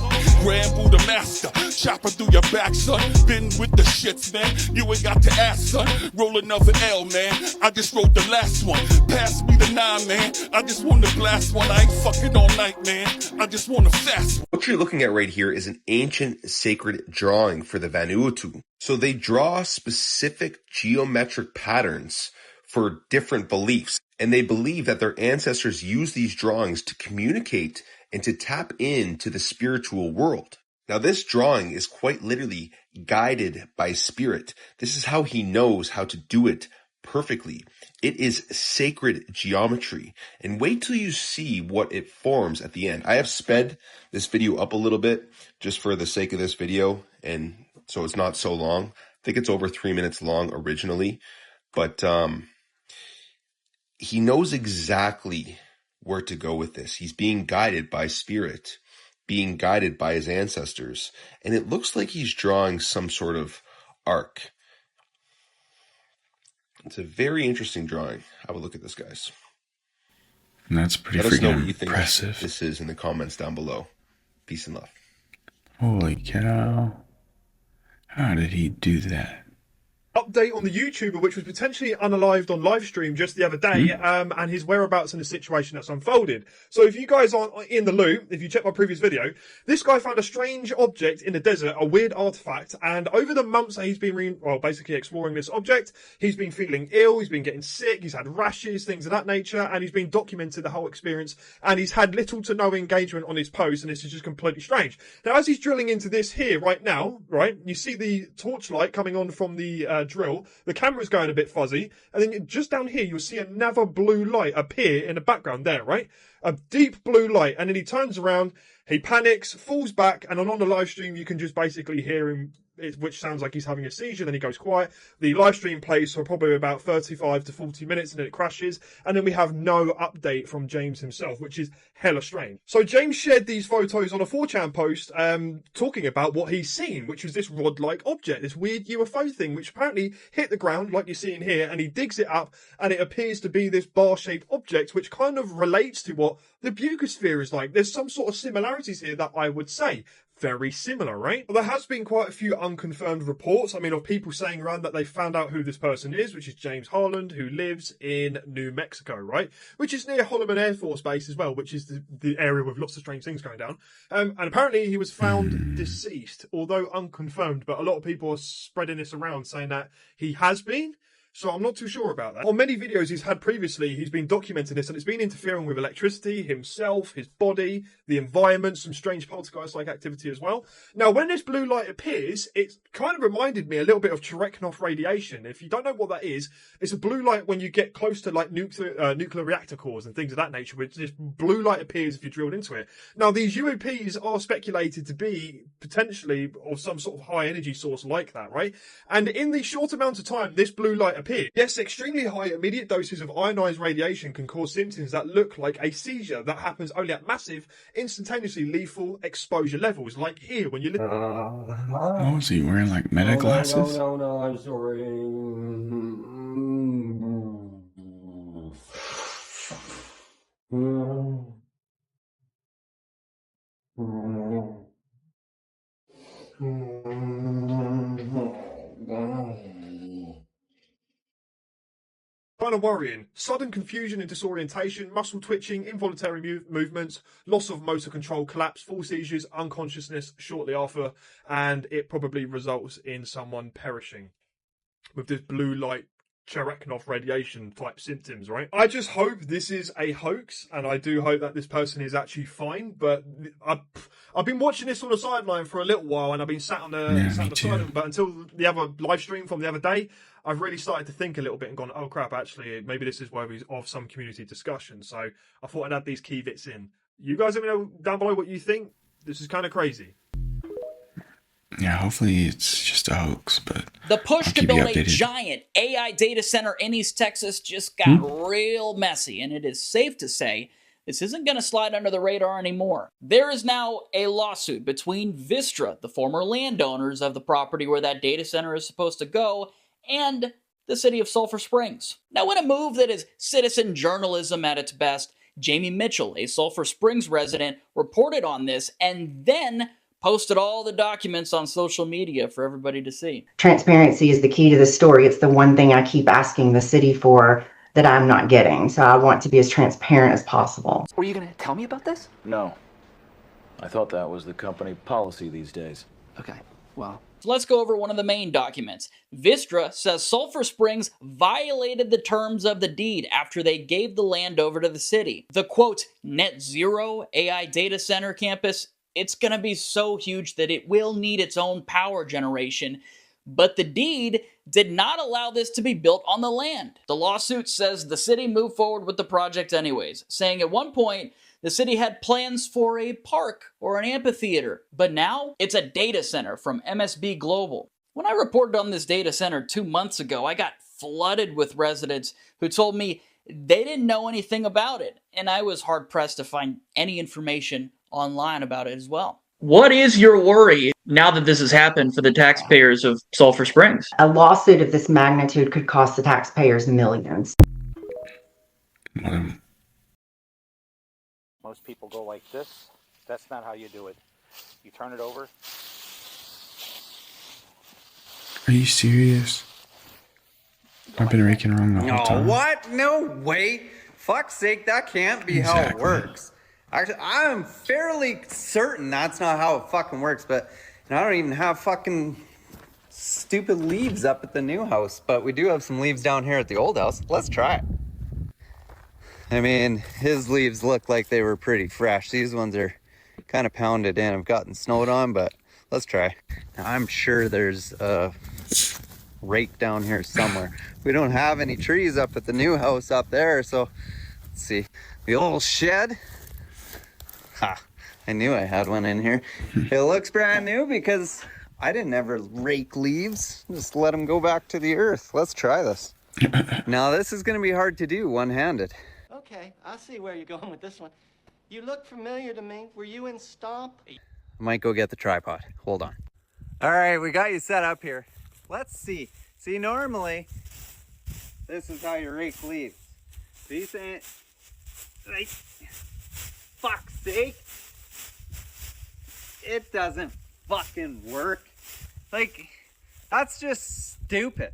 Grand Buddha master, chopping through your back, son. Been with the shits, man. You ain't got to ask, son. Roll another L, man. I just wrote the last one. Pass me the 9, man. I just want to blast one. I ain't fucking all night, man. I just want to fast one. What you're looking at right here is an ancient sacred drawing for the Vanuatu. So they draw specific geometric patterns for different beliefs. And they believe that their ancestors used these drawings to communicate and to tap into the spiritual world. Now, this drawing is quite literally guided by spirit. This is how he knows how to do it perfectly. It is sacred geometry. And wait till you see what it forms at the end. I have sped this video up a little bit just for the sake of this video, and so it's not so long. I think it's over 3 minutes long originally, but he knows exactly where to go with this. He's being guided by spirit, being guided by his ancestors, and it looks like he's drawing some sort of arc. It's a very interesting drawing. Have a look at this, guys. And that's pretty Let us know freaking what you think impressive. this is in the comments down below. Peace and love. Holy cow. How did he do that? Update on the YouTuber, which was potentially unalived on live stream just the other day, and his whereabouts and the situation that's unfolded. So if you guys aren't in the loop, if you check my previous video, this guy found a strange object in the desert, a weird artifact, and over the months that he's been basically exploring this object, he's been feeling ill, he's been getting sick, he's had rashes, things of that nature, and he's been documented the whole experience, and he's had little to no engagement on his post, and this is just completely strange. Now, as he's drilling into this here right now, right, you see the torchlight coming on from the drill, the camera's going a bit fuzzy, and then just down here you'll see another blue light appear in the background there, right? A deep blue light, and then he turns around, he panics, falls back, and on the live stream you can just basically hear him, which sounds like he's having a seizure, then he goes quiet. The live stream plays for probably about 35 to 40 minutes, and then it crashes, and then we have no update from James himself, which is hella strange. So James shared these photos on a 4chan post, talking about what he's seen, which was this rod-like object, this weird UFO thing, which apparently hit the ground, like you're seeing here, and he digs it up, and it appears to be this bar-shaped object, which kind of relates to what the Bucosphere is like. There's some sort of similarities here that I would say. Very similar, right? Well, there has been quite a few unconfirmed reports, of people saying around that they found out who this person is, which is James Harland, who lives in New Mexico, right? Which is near Holloman Air Force Base as well, which is the area with lots of strange things going down. And apparently he was found deceased, although unconfirmed, but a lot of people are spreading this around saying that he has been. So I'm not too sure about that. On many videos he's had previously, he's been documenting this, and it's been interfering with electricity, himself, his body, the environment, some strange poltergeist-like activity as well. Now, when this blue light appears, it kind of reminded me a little bit of Cherenkov radiation. If you don't know what that is, it's a blue light when you get close to like nuclear reactor cores and things of that nature, which this blue light appears if you're drilled into it. Now, these UAPs are speculated to be potentially of some sort of high energy source like that, right? And in the short amount of time this blue light appeared, yes, extremely high immediate doses of ionized radiation can cause symptoms that look like a seizure that happens only at massive, instantaneously lethal exposure levels, like here when you look. Oh, is he wearing like meta glasses? No, I'm sorry. Kind of worrying. Sudden confusion and disorientation, muscle twitching, involuntary movements, loss of motor control, collapse, full seizures, unconsciousness shortly after, and it probably results in someone perishing with this blue light Cherenkov radiation type symptoms, right? I just hope this is a hoax, and I do hope that this person is actually fine, but I've been watching this on the sideline for a little while, and I've been sat on the sideline, but until the other live stream from the other day, I've really started to think a little bit and gone, oh crap, actually, maybe this is worthy of some community discussion. So I thought I'd add these key bits in. You guys let me know down below what you think. This is kind of crazy. Yeah, hopefully it's just a hoax, but the push to build a giant AI data center in East Texas just got real messy, and it is safe to say this isn't going to slide under the radar anymore. There is now a lawsuit between Vistra, the former landowners of the property where that data center is supposed to go, and the city of Sulphur Springs. Now, in a move that is citizen journalism at its best, Jamie Mitchell, a Sulphur Springs resident, reported on this and then posted all the documents on social media for everybody to see. Transparency is the key to the story. It's the one thing I keep asking the city for that I'm not getting. So I want to be as transparent as possible. Were you going to tell me about this? No. I thought that was the company policy these days. Okay, well. So let's go over one of the main documents. Vistra says Sulphur Springs violated the terms of the deed after they gave the land over to the city. The quote, net zero AI data center campus, it's going to be so huge that it will need its own power generation, but the deed did not allow this to be built on the land. The lawsuit says the city moved forward with the project anyways, saying at one point the city had plans for a park or an amphitheater, but now it's a data center from MSB Global. When I reported on this data center 2 months ago, I got flooded with residents who told me they didn't know anything about it, and I was hard-pressed to find any information online about it as well. What is your worry now that this has happened for the taxpayers of Sulphur Springs? A lawsuit of this magnitude could cost the taxpayers millions. Most people go like this. That's not how you do it. You turn it over. Are you serious? I've been raking wrong the whole time. What? No way. Fuck's sake, that can't be how it works. Actually, I'm fairly certain that's not how it fucking works, but I don't even have fucking stupid leaves up at the new house, but we do have some leaves down here at the old house. Let's try it. I mean, his leaves look like they were pretty fresh. These ones are kind of pounded in. I've gotten snowed on, but let's try. Now, I'm sure there's a rake down here somewhere. We don't have any trees up at the new house up there, so let's see. The old shed. Ha, I knew I had one in here. It looks brand new because I didn't ever rake leaves. Just let them go back to the earth. Let's try this. Now, this is going to be hard to do one-handed. Okay, I see where you're going with this one. You look familiar to me. Were you in Stomp? I might go get the tripod. Hold on. All right, we got you set up here. Let's see. See, normally, this is how you rake leaves. These ain't... Like, fuck's sake. It doesn't fucking work. Like, that's just stupid.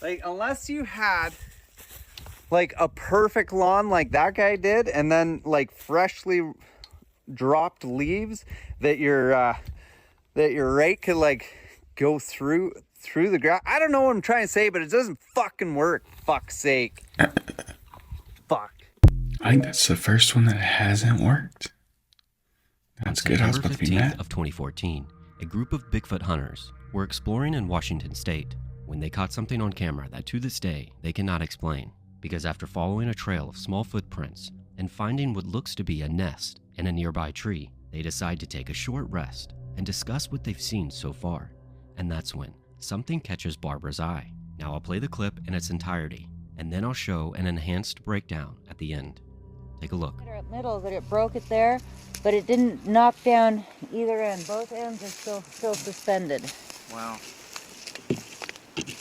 Like, unless you had like a perfect lawn like that guy did, and then like freshly dropped leaves that your rake could like go through the ground. I don't know what I'm trying to say, but it doesn't fucking work. Fuck's sake. Fuck. I think that's the first one that hasn't worked. That's good. I was about to be mad. Of 2014, a group of Bigfoot hunters were exploring in Washington state when they caught something on camera that to this day they cannot explain, because after following a trail of small footprints and finding what looks to be a nest in a nearby tree, they decide to take a short rest and discuss what they've seen so far. And that's when something catches Barbara's eye. Now I'll play the clip in its entirety, and then I'll show an enhanced breakdown at the end. Take a look. Middle that it broke it there, but it didn't knock down either end. Both ends are still suspended. Wow.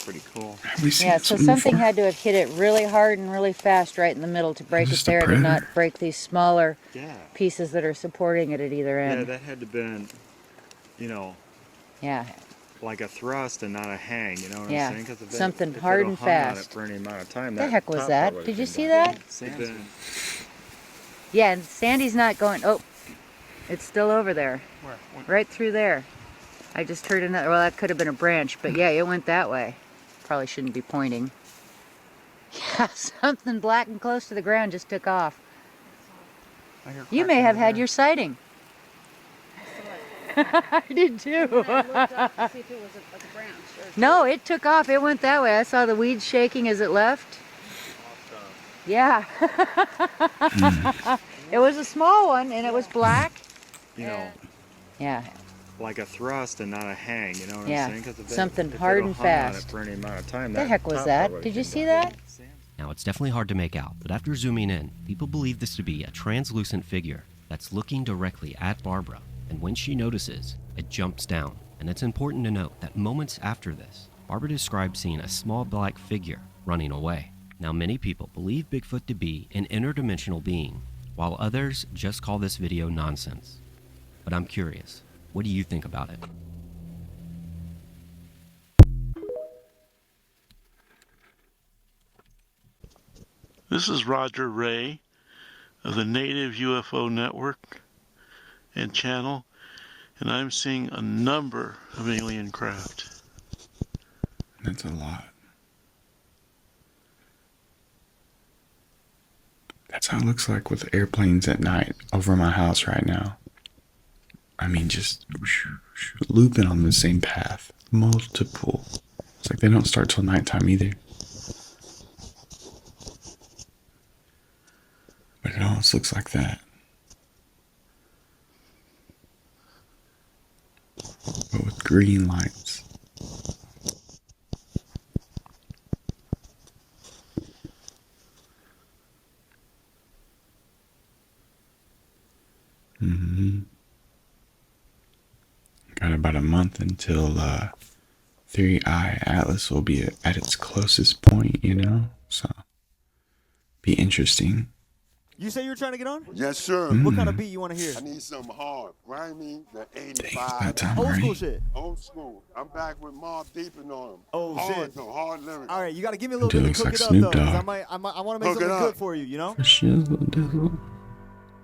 Pretty cool. Yeah, so something had to have hit it really hard and really fast right in the middle to break it there, to not break these smaller pieces that are supporting it at either end. Yeah, that had to have been, you know. Yeah. like a thrust and not a hang, you know what Yeah, I'm saying? Because something hard and fast. For any amount of time, The heck was that? Did you see that? Sandy. Yeah, and Sandy's not going. Oh, it's still over there. Where? Right through there. I just heard another. Well, that could have been a branch, but yeah, it went that way. Probably shouldn't be pointing. Yeah, something black and close to the ground just took off. You may have had your sighting. I did too. No, it took off. It went that way. I saw the weeds shaking as it left. Yeah. It was a small one and it was black. You know. Yeah. Like a thrust and not a hang, you know what Yeah, I'm saying? Because something hard and fast. For any amount of time, The heck was that? Did you see that? Now, it's definitely hard to make out, but after zooming in, people believe this to be a translucent figure that's looking directly at Barbara, and when she notices, it jumps down. And it's important to note that moments after this, Barbara described seeing a small black figure running away. Now, many people believe Bigfoot to be an interdimensional being, while others just call this video nonsense. But I'm curious, what do you think about it? This is Roger Ray of the Native UFO Network and channel, and I'm seeing a number of alien craft. That's a lot. That's how it looks like with airplanes at night over my house right now. I mean, just looping on the same path. Multiple. It's like they don't start till nighttime either. But it almost looks like that. But with green lights. Got about a month until 3i Atlas will be at its closest point, you know? So, be interesting. You say you were trying to get on? Yes, sir. What kind of beat you want to hear? I need something hard, grimy, the 85. that time Old already. school shit. Old school. I'm back with Mob Deepin on them. Oh, hard, shit. No, hard lyrics. All right, you got to give me a little Dude bit to looks cook like it up, Snoop though. 'Cause Dogg. I want to make Hook it something up. good for you, you know? Shizzle dizzle.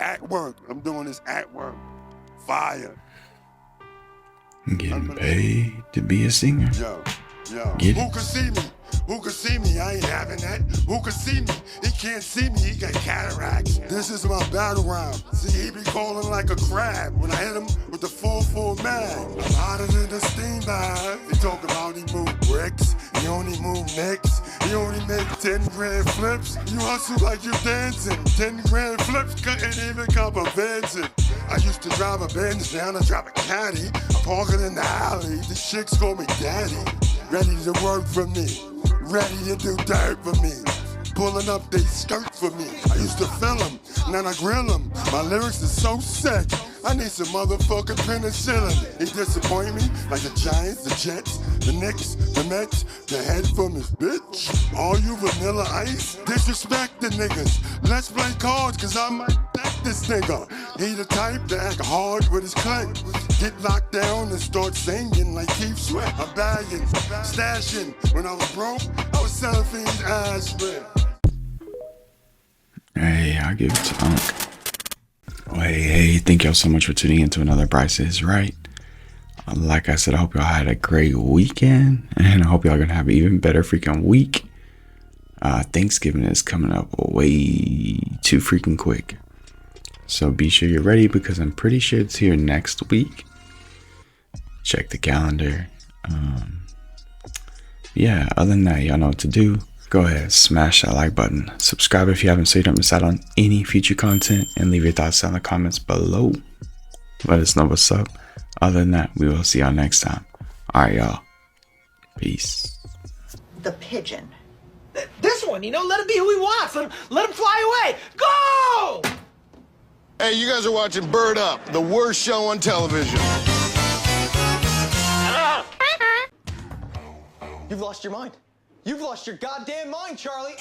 At work. I'm doing this at work. Fire. I'm getting paid to be a singer. Yo. Get Who it. can see me? Who can see me? I ain't having that. Who can see me? He can't see me. He got cataracts. This is my battle round. See, he be calling like a crab when I hit him with the full mag. I'm hotter than the steam bag. He talk about he move bricks. He only move necks. He only make 10 grand flips. You hustle like you dancing. 10 grand flips couldn't even compensate it. I used to drive a Benz, now I drive a caddy. I park it in the alley. The chicks call me daddy. Ready to work for me. Ready to do dirt for me. Pulling up they skirt for me. I used to fill them, now I grill them. My lyrics is so sick. I need some motherfucking penicillin. He disappoint me like the Giants, the Jets, the Knicks, the Mets, the head from his bitch. All you vanilla ice, disrespect the niggas. Let's play cards, cause I might deck this nigga. He the type to act hard with his click. Get locked down and start singing like Keith Sweat. I'm bagging, stashing. When I was broke, I was selling fiends aspirin. Hey, I'll give it to Unc. Oh, hey, thank y'all so much for tuning in to another Bryce Is Right. Like I said, I hope y'all had a great weekend, and I hope y'all gonna have an even better freaking week. Thanksgiving is coming up way too freaking quick. So be sure you're ready, because I'm pretty sure it's here next week. Check the calendar. Yeah, other than that, y'all know what to do. Go ahead, smash that like button. Subscribe if you haven't so you don't miss out on any future content. And leave your thoughts down in the comments below. Let us know what's up. Other than that, we will see y'all next time. Alright, y'all. Peace. The pigeon. This one, you know, let him be who he wants. Let him fly away. Go! Hey, you guys are watching Bird Up, the worst show on television. You've lost your mind. You've lost your goddamn mind, Charlie.